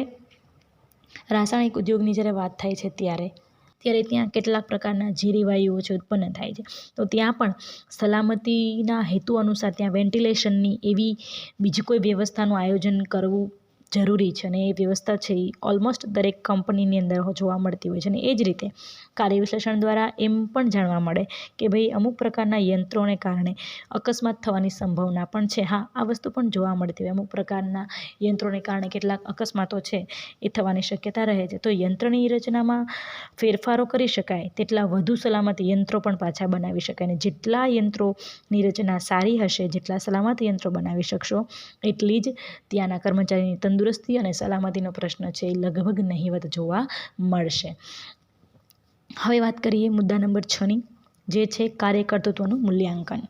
રાસાયણિક ઉદ્યોગની જ્યારે વાત થાય છે ત્યારે ત્યાં કેટલાક પ્રકારના ઝેરી વાયુઓ છે ઉત્પન્ન થાય છે, તો ત્યાં પણ સલામતીના હેતુ અનુસાર ત્યાં વેન્ટિલેશનની એવી બીજી કોઈ વ્યવસ્થાનું આયોજન કરવું જરૂરી છે અને એ વ્યવસ્થા છે એ ઓલમોસ્ટ દરેક કંપનીની અંદર જોવા મળતી હોય છે. અને એ જ રીતે કાર્ય વિશ્લેષણ દ્વારા એમ પણ જાણવા મળે કે ભાઈ અમુક પ્રકારના યંત્રોને કારણે અકસ્માત થવાની સંભાવના પણ છે. હા, આ વસ્તુ પણ જોવા મળતી હોય, અમુક પ્રકારના યંત્રોને કારણે કેટલાક અકસ્માતો છે એ થવાની શક્યતા રહે છે. તો યંત્રની રચનામાં ફેરફારો કરી શકાય તેટલા વધુ સલામત યંત્રો પણ પાછા બનાવી શકાય, અને જેટલા યંત્રોની રચના સારી હશે, જેટલા સલામત યંત્રો બનાવી શકશો એટલી જ ત્યાંના કર્મચારીની તંદુરસ્તી અને સલામતીનો પ્રશ્ન છે એ લગભગ નહિવત જોવા મળશે. હવે વાત કરીએ મુદ્દા નંબર 6ની, જે છે કાર્યકર્તૃત્વનું મૂલ્યાંકન.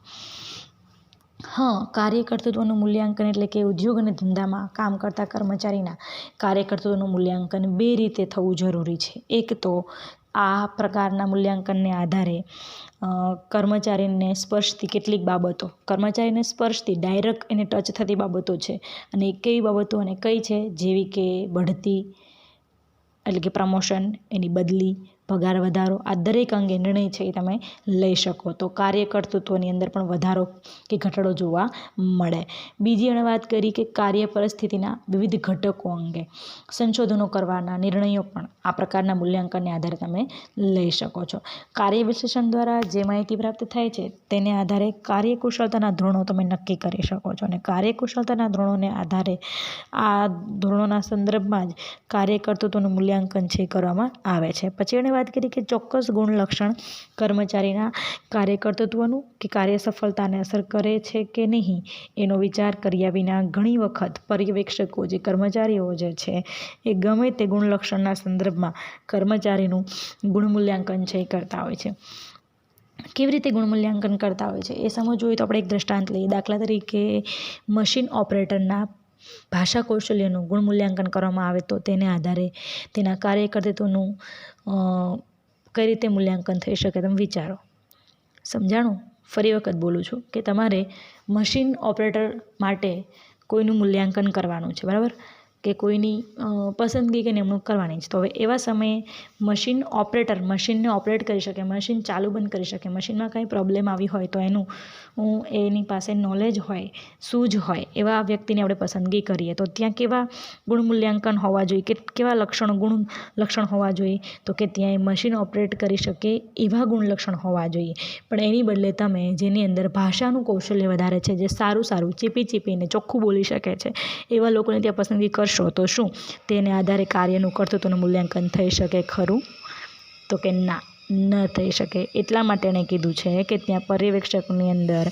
હા, કાર્યકર્તૃત્વનું મૂલ્યાંકન એટલે કે ઉદ્યોગ અને ધંધામાં કામ કરતા કર્મચારીના કાર્યકર્તૃત્વનું મૂલ્યાંકન બે રીતે થવું જરૂરી છે. એક તો આ પ્રકારના મૂલ્યાંકનને આધારે કર્મચારીને સ્પર્શતી કેટલીક બાબતો, કર્મચારીને સ્પર્શતી ડાયરેક્ટ એને ટચ થતી બાબતો છે, અને એ કેવી બાબતો અને કઈ છે, જેવી કે બઢતી એટલે કે પ્રમોશન, એની બદલી, પગાર વધારો, આ દરેક અંગે નિર્ણય છે એ તમે લઈ શકો. તો કાર્યકર્તૃત્વની અંદર પણ વધારો કે ઘટાડો જોવા મળે. બીજી એણે વાત કરી કે કાર્ય પરિસ્થિતિના વિવિધ ઘટકો અંગે સંશોધનો કરવાના નિર્ણયો પણ આ પ્રકારના મૂલ્યાંકનને આધારે તમે લઈ શકો છો. કાર્ય વિશ્લેષણ દ્વારા જે માહિતી પ્રાપ્ત થાય છે તેને આધારે કાર્યકુશળતાના ધોરણો તમે નક્કી કરી શકો છો, અને કાર્યકુશળતાના ધોરણોને આધારે આ ધોરણોના સંદર્ભમાં જ કાર્યકર્તૃત્વનું મૂલ્યાંકન છે કરવામાં આવે છે. પછી એણે વાત કરી કે ચોક્કસ ગુણ લક્ષણ કર્મચારીના કાર્યકર્તૃત્વનું કે કાર્ય સફળતાને અસર કરે છે કે નહીં એનો વિચાર કર્યા વિના ઘણી વખત પર્યવેક્ષકો જે કર્મચારીઓ જે છે એ ગમે તે ગુણ લક્ષણના સંદર્ભમાં કર્મચારીનું ગુણ મૂલ્યાંકન છે એ કરતા હોય છે. કેવી રીતે ગુણ મૂલ્યાંકન કરતા હોય છે એ સમજવું હોય તો આપણે એક દ્રષ્ટાંત લઈએ. દાખલા તરીકે મશીન ઓપરેટરના ભાષા કૌશલ્યનું ગુણ મૂલ્યાંકન કરવામાં આવે તો તેને આધારે તેના કાર્યકર્તૃત્વનું કઈ રીતે મૂલ્યાંકન થઈ શકે તમે વિચારો. સમજાણું? ફરી વખત બોલું છું કે તમારે મશીન ઓપરેટર માટે કોઈનું મૂલ્યાંકન કરવાનું છે, બરાબર, કે કોઈની પસંદગી કે નિમણૂક કરવાની છે. તો હવે એવા સમયે મશીન ઓપરેટર મશીનને ઓપરેટ કરી શકે, મશીન ચાલુ બંધ કરી શકે, મશીનમાં કાંઈ પ્રોબ્લેમ આવી હોય તો એની પાસે નોલેજ હોય, સૂઝ હોય એવા વ્યક્તિને આપણે પસંદગી કરીએ તો ત્યાં કેવા ગુણ મૂલ્યાંકન હોવા જોઈએ, કે કેવા ગુણ લક્ષણ હોવા જોઈએ? તો કે ત્યાં એ મશીન ઓપરેટ કરી શકે એવા ગુણ લક્ષણ હોવા જોઈએ. પણ એની બદલે તમે જેની અંદર ભાષાનું કૌશલ્ય વધારે છે, જે સારું ચીપીને ચોખ્ખું બોલી શકે છે એવા લોકોને ત્યાં પસંદગી કરશો તો શું તેને આધારે કાર્યનું કર્તૃત્વનું મૂલ્યાંકન થઈ શકે ખરું? તો કે ના, ન થઈ શકે. એટલા માટે એણે કીધું છે કે ત્યાં પર્યવેક્ષકની અંદર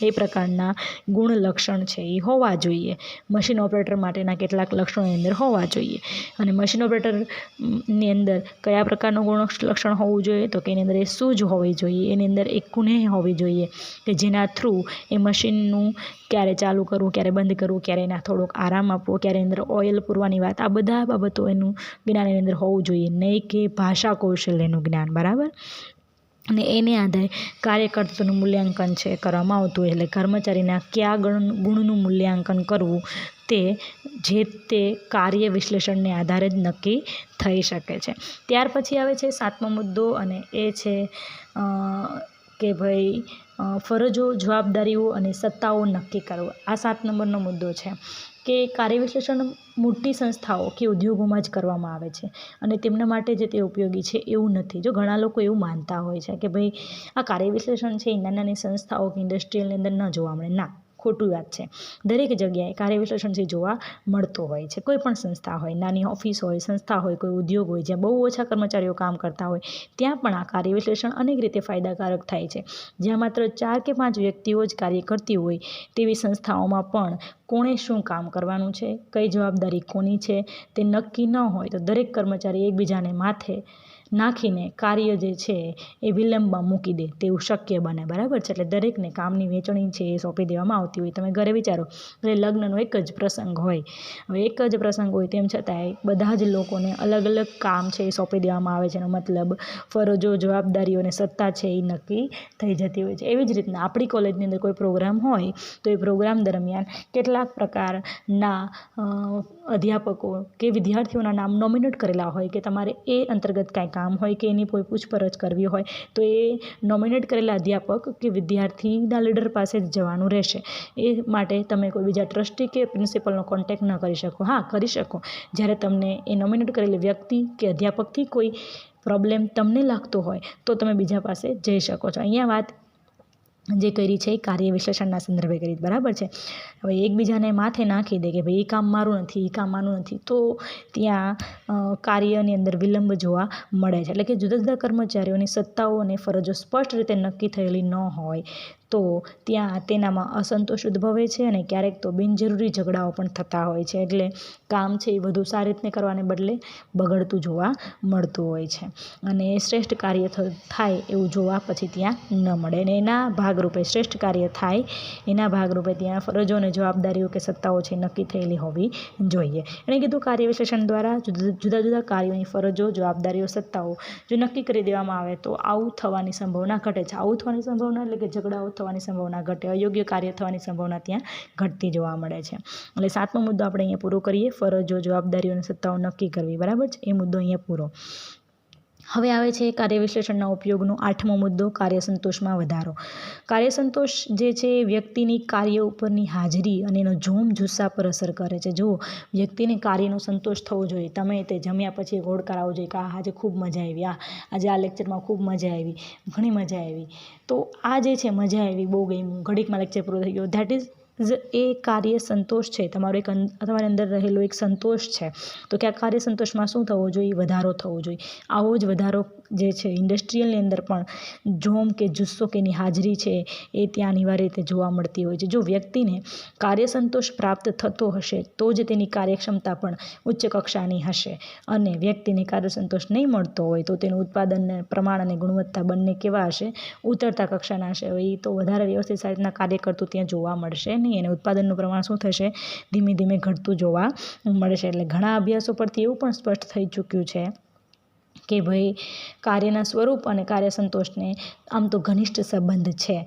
એ પ્રકારના ગુણ લક્ષણ છે એ હોવા જોઈએ. મશીન ઓપરેટર માટેના કેટલાક લક્ષણોની અંદર હોવા જોઈએ. અને મશીન ઓપરેટરની અંદર કયા પ્રકારનું ગુણ લક્ષણ હોવું જોઈએ? તો કે એની અંદર એ સૂઝ હોવી જોઈએ, એની અંદર એક કુનેહ હોવી જોઈએ કે જેના થ્રુ એ મશીનનું ક્યારે ચાલુ કરવું, ક્યારે બંધ કરવું, ક્યારે એના થોડોક આરામ આપવો, ક્યારે અંદર ઓઇલ પૂરવાની વાત, આ બધા બાબતો એનું જ્ઞાન એની અંદર હોવું જોઈએ. નહીં કે ભાષા કૌશલ્યનું જ્ઞાન, બરાબર. અને એને આધારે કાર્યકર્તાનું મૂલ્યાંકન છે કરવામાં આવતું હોય. એટલે કર્મચારીના કયા ગુણનું મૂલ્યાંકન કરવું તે જે તે કાર્ય વિશ્લેષણને આધારે જ નક્કી થઈ શકે છે. ત્યાર પછી આવે છે 7મો મુદ્દો, અને એ છે કે ભાઈ ફરજો, જવાબદારીઓ અને સત્તાઓ નક્કી કરવો. આ 7 નંબરનો મુદ્દો છે કે કાર્ય વિશ્લેષણ મોટી સંસ્થાઓ કે ઉદ્યોગોમાં જ કરવામાં આવે છે અને તેમના માટે જ તે ઉપયોગી છે એવું નથી. જો ઘણા લોકો એવું માનતા હોય છે કે ભાઈ આ કાર્ય વિશ્લેષણ છે એ નાની સંસ્થાઓ કે ઇન્ડસ્ટ્રીયલની અંદર ન જોવા મળે. ના, ખોટું વાત છે. દરેક જગ્યાએ કાર્ય વિશ્લેષણથી જોવા મળતો હોય છે. કોઈ પણ સંસ્થા હોય, નાની ઓફિસ હોય, સંસ્થા હોય, કોઈ ઉદ્યોગ હોય, જ્યાં બહુ ઓછા કર્મચારીઓ કામ કરતા હોય, ત્યાં પણ આ કાર્ય વિશ્લેષણ અનેક રીતે ફાયદાકારક થાય છે. જ્યાં માત્ર 4 કે 5 વ્યક્તિઓ જ કાર્ય કરતી હોય તેવી સંસ્થાઓમાં પણ કોણે શું કામ કરવાનું છે, કઈ જવાબદારી કોની છે તે નક્કી ન હોય તો દરેક કર્મચારી એકબીજાને માથે નાખીને કાર્ય જે છે એ વિલંબમાં મૂકી દે તેવું શક્ય બને, બરાબર છે. એટલે દરેકને કામની વહેંચણી છે એ સોંપી દેવામાં આવતી હોય. તમે ઘરે વિચારો, એટલે લગ્નનો એક જ પ્રસંગ હોય, હવે એક જ પ્રસંગ હોય તેમ છતાંય બધા જ લોકોને અલગ અલગ કામ છે એ સોંપી દેવામાં આવે છે. એનો મતલબ ફરજો, જવાબદારીઓ અને સત્તા છે એ નક્કી થઈ જતી હોય છે. એવી જ રીતના આપણી કોલેજની અંદર કોઈ પ્રોગ્રામ હોય તો એ પ્રોગ્રામ દરમિયાન કેટલાક પ્રકારના અધ્યાપકો કે વિદ્યાર્થીઓના નામ નોમિનેટ કરેલા હોય કે તમારે એ અંતર્ગત કાંઈ કામ હોય કે એની કોઈ પૂછપરછ કરવી હોય તો એ નોમિનેટ કરેલા અધ્યાપક કે વિદ્યાર્થીના લીડર પાસે જ જવાનું રહેશે. એ માટે તમે કોઈ બીજા ટ્રસ્ટી કે પ્રિન્સિપલનો કોન્ટેક્ટ ન કરી શકો. હા, કરી શકો જ્યારે તમને એ નોમિનેટ કરેલી વ્યક્તિ કે અધ્યાપકથી કોઈ પ્રોબ્લેમ તમને લાગતો હોય તો તમે બીજા પાસે જઈ શકો છો. અહીંયા વાત જે કરી છે એ કાર્ય વિશ્લેષણના સંદર્ભે કરી, બરાબર છે. હવે એકબીજાને માથે નાખી દે કે ભાઈ એ કામ મારું નથી, એ કામ મારું નથી, તો ત્યાં કાર્યની અંદર વિલંબ જોવા મળે છે. એટલે કે જુદા જુદા કર્મચારીઓની સત્તાઓ અને ફરજો સ્પષ્ટ રીતે નક્કી થયેલી ન હોય તો ત્યાં તેનામાં અસંતોષ ઉદ્ભવે છે અને ક્યારેક તો બિનજરૂરી ઝઘડાઓ પણ થતા હોય છે. એટલે કામ છે એ વધુ સારી રીતે કરવાને બદલે બગડતું જોવા મળતું હોય છે અને શ્રેષ્ઠ કાર્ય થાય એવું જોવા પછી ત્યાં ન મળે. અને એના ભાગરૂપે શ્રેષ્ઠ કાર્ય થાય એના ભાગરૂપે ત્યાં ફરજો અને જવાબદારીઓ કે સત્તાઓ છે નક્કી થયેલી હોવી જોઈએ. એણે કીધું કાર્ય વિશ્લેષણ દ્વારા જુદા જુદા કાર્યોની ફરજો, જવાબદારીઓ, સત્તાઓ જો નક્કી કરી દેવામાં આવે તો આવું થવાની સંભાવના ઘટે છે. આવું થવાની સંભાવના એટલે કે ઝઘડાઓ થવાની સંભાવના ઘટે, અયોગ્ય કાર્ય થવાની સંભાવના ત્યાં ઘટતી જોવા મળે છે. એટલે 7મો મુદ્દો આપણે અહીંયા પૂરો કરીએ. ફરજો, જવાબદારીઓ અને સત્તાઓ નક્કી કરવી, બરાબર છે. એ મુદ્દો અહીંયા પૂરો. હવે આવે છે કાર્ય વિશ્લેષણના ઉપયોગનો 8મો મુદ્દો, કાર્યસંતોષમાં વધારો. કાર્યસંતોષ જે છે એ વ્યક્તિની કાર્ય ઉપરની હાજરી અને એનો જોમ જુસ્સા પર અસર કરે છે. જો વ્યક્તિને કાર્યનો સંતોષ થવો જોઈએ, તમે તે જમ્યા પછી ઘોડકાર આવવો જોઈએ કે આજે ખૂબ મજા આવી, આજે આ લેક્ચરમાં ખૂબ મજા આવી, ઘણી મજા આવી, તો આ જે છે મજા આવી, બહુ ગમ્યું, ઘડીકમાં લેક્ચર પૂરો થઈ ગયો, ધેટ ઇઝ એ કાર્ય સંતોષ છે. તમારી અંદર રહેલો એક સંતોષ છે. તો કે આ કાર્ય સંતોષમાં શું થવો જોઈએ? વધારો થવો જોઈએ. આવો જ વધારો જે છે ઇન્ડસ્ટ્રીયલની અંદર પણ જોમ કે જુસ્સો કે એની હાજરી છે એ ત્યાં અનિવાર્ય રીતે જોવા મળતી હોય છે. જો વ્યક્તિને કાર્ય સંતોષ પ્રાપ્ત થતો હશે તો જ તેની કાર્યક્ષમતા પણ ઉચ્ચ કક્ષાની હશે. અને વ્યક્તિને કાર્ય સંતોષ નહીં મળતો હોય તો તેનું ઉત્પાદન પ્રમાણ અને ગુણવત્તા બંને કેવા હશે? ઉતરતા કક્ષાના હશે. એ તો વધારે વ્યવસ્થિત સારી રીતના કાર્ય કરતું ત્યાં જોવા મળશે નહીં અને ઉત્પાદનનું પ્રમાણ શું થશે? ધીમે ધીમે ઘટતું જોવા મળશે. એટલે ઘણા અભ્યાસો પરથી એવું પણ સ્પષ્ટ થઈ ચૂક્યું છે કે ભાઈ કાર્યના સ્વરૂપ અને કાર્ય સંતોષને આમ તો ઘનિષ્ઠ સંબંધ છે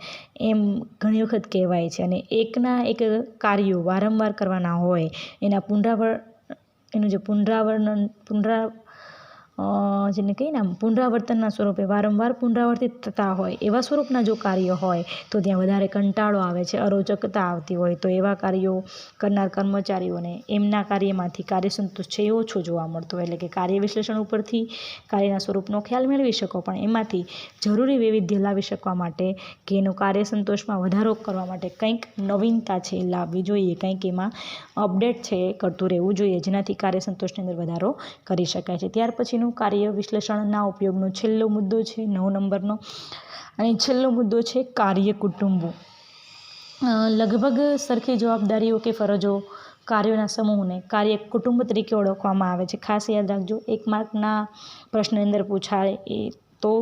એમ ઘણી વખત કહેવાય છે. અને એકના એક કાર્યો વારંવાર કરવાના હોય એનું જે જેને કહીએ ને પુનરાવર્તનના સ્વરૂપે વારંવાર પુનરાવર્તિત થતા હોય એવા સ્વરૂપના જો કાર્ય હોય તો ત્યાં વધારે કંટાળો આવે છે, અરોચકતા આવતી હોય તો એવા કાર્યો કરનાર કર્મચારીઓને એમના કાર્યમાંથી કાર્યસંતોષ છે એ ઓછો જોવા મળતો હોય. એટલે કે કાર્ય વિશ્લેષણ ઉપરથી કાર્યના સ્વરૂપનો ખ્યાલ મેળવી શકો પણ એમાંથી જરૂરી વૈવિધ્ય લાવી શકવા માટે કે એનો કાર્યસંતોષમાં વધારો કરવા માટે કંઈક નવીનતા છે એ લાવવી જોઈએ, કંઈક એમાં અપડેટ છે એ કરતું રહેવું જોઈએ જેનાથી કાર્યસંતોષની અંદર વધારો કરી શકાય છે. ત્યાર પછીનું શેનું કાર્ય વિશ્લેષણના ઉપયોગનો છેલ્લો મુદ્દો છે 9 નંબરનો. અને છેલ્લો મુદ્દો છે કાર્ય કુટુંબો. લગભગ સરખી જવાબદારીઓ કે ફરજો કાર્યોના સમૂહને કાર્ય કુટુંબ તરીકે ઓળખવામાં આવે છે. ખાસ યાદ રાખજો, 1 માર્કના પ્રશ્નની અંદર પૂછાય એ તો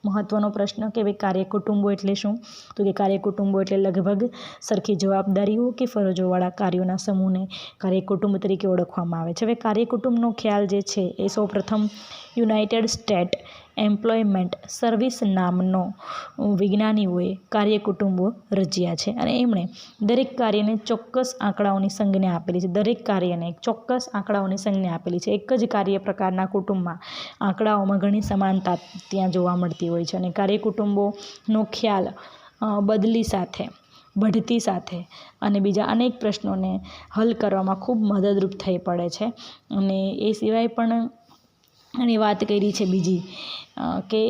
મહત્ત્વનો પ્રશ્ન કે ભાઈ કાર્ય કુટુંબો એટલે શું? તો કે કાર્ય કુટુંબો એટલે લગભગ સરખી જવાબદારીઓ કે ફરજોવાળા કાર્યોના સમૂહને કાર્ય કુટુંબ તરીકે ઓળખવામાં આવે છે. હવે કાર્ય કુટુંબનો ખ્યાલ જે છે એ સૌપ્રથમ યુનાઇટેડ સ્ટેટ એમ્પ્લોયમેન્ટ સર્વિસ નામનો વિજ્ઞાનીઓએ કાર્ય કુટુંબો રચ્યા છે. અને એમણે દરેક કાર્યને ચોક્કસ આંકડાઓની સંજ્ઞા આપેલી છે. દરેક કાર્યને ચોક્કસ આંકડાઓની સંજ્ઞા આપેલી છે. એક જ કાર્ય પ્રકારના કુટુંબમાં આંકડાઓમાં ઘણી સમાનતા ત્યાં જોવા મળતી હોય છે. અને કાર્ય કુટુંબોનો ખ્યાલ બદલી સાથે, બઢતી સાથે અને બીજા અનેક પ્રશ્નોને હલ કરવામાં ખૂબ મદદરૂપ થઈ પડે છે. અને એ સિવાય પણ એની વાત કરી છે બીજી કે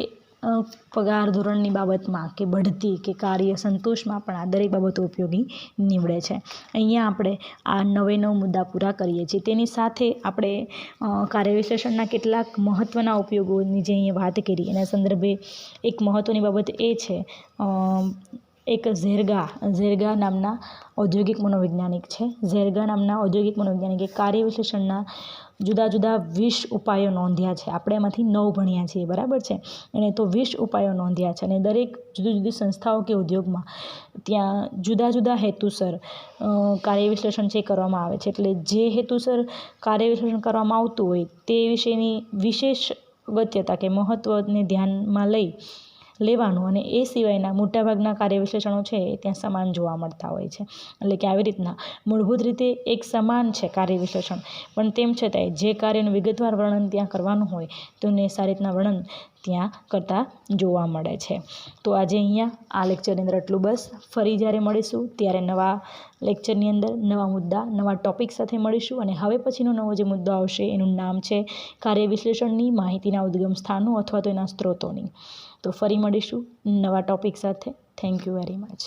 પગાર ધોરણની બાબતમાં કે બઢતી કે કાર્ય સંતોષમાં પણ આ દરેક બાબતો ઉપયોગી નીવડે છે. અહીંયા આપણે આ 9 મુદ્દા પૂરા કરીએ છીએ. તેની સાથે આપણે કાર્ય વિશ્લેષણના કેટલાક મહત્ત્વના ઉપયોગોની જે અહીંયા વાત કરી એના સંદર્ભે એક મહત્ત્વની બાબત એ છે, એક ઝેરગા નામના ઔદ્યોગિક મનોવૈજ્ઞાનિક છે. ઝેરગા નામના ઔદ્યોગિક મનોવૈજ્ઞાનિકે કાર્ય વિશ્લેષણના જુદા જુદા 20 ઉપાયો નોંધ્યા છે. આપણે એમાંથી 9 ભણ્યા છીએ, બરાબર છે. એણે તો 20 ઉપાયો નોંધ્યા છે. અને દરેક જુદી જુદી સંસ્થાઓ કે ઉદ્યોગમાં ત્યાં જુદા જુદા હેતુસર કાર્ય વિશ્લેષણ છે કરવામાં આવે છે. એટલે જે હેતુસર કાર્ય વિશ્લેષણ કરવામાં આવતું હોય તે વિશેની વિશેષ અગત્યતા કે મહત્ત્વને ધ્યાનમાં લેવાનું. અને એ સિવાયના મોટાભાગના કાર્ય વિશ્લેષણો છે એ ત્યાં સમાન જોવા મળતા હોય છે. એટલે કે આવી રીતના મૂળભૂત રીતે એક સમાન છે કાર્ય વિશ્લેષણ, પણ તેમ છતાંય જે કાર્યનું વિગતવાર વર્ણન ત્યાં કરવાનું હોય તો એને સારી રીતના વર્ણન ત્યાં કરતાં જોવા મળે છે. તો આજે અહીંયા આ લેક્ચરની અંદર એટલું બસ. ફરી જ્યારે મળીશું ત્યારે નવા લેક્ચરની અંદર નવા મુદ્દા, નવા ટૉપિક સાથે મળીશું. અને હવે પછીનો નવો જે મુદ્દો આવશે એનું નામ છે કાર્ય વિશ્લેષણની માહિતીના ઉદ્ગમ સ્થાનો અથવા તો એના સ્ત્રોતોની. તો ફરી મળીશું નવા ટૉપિક સાથે. Thank you very much.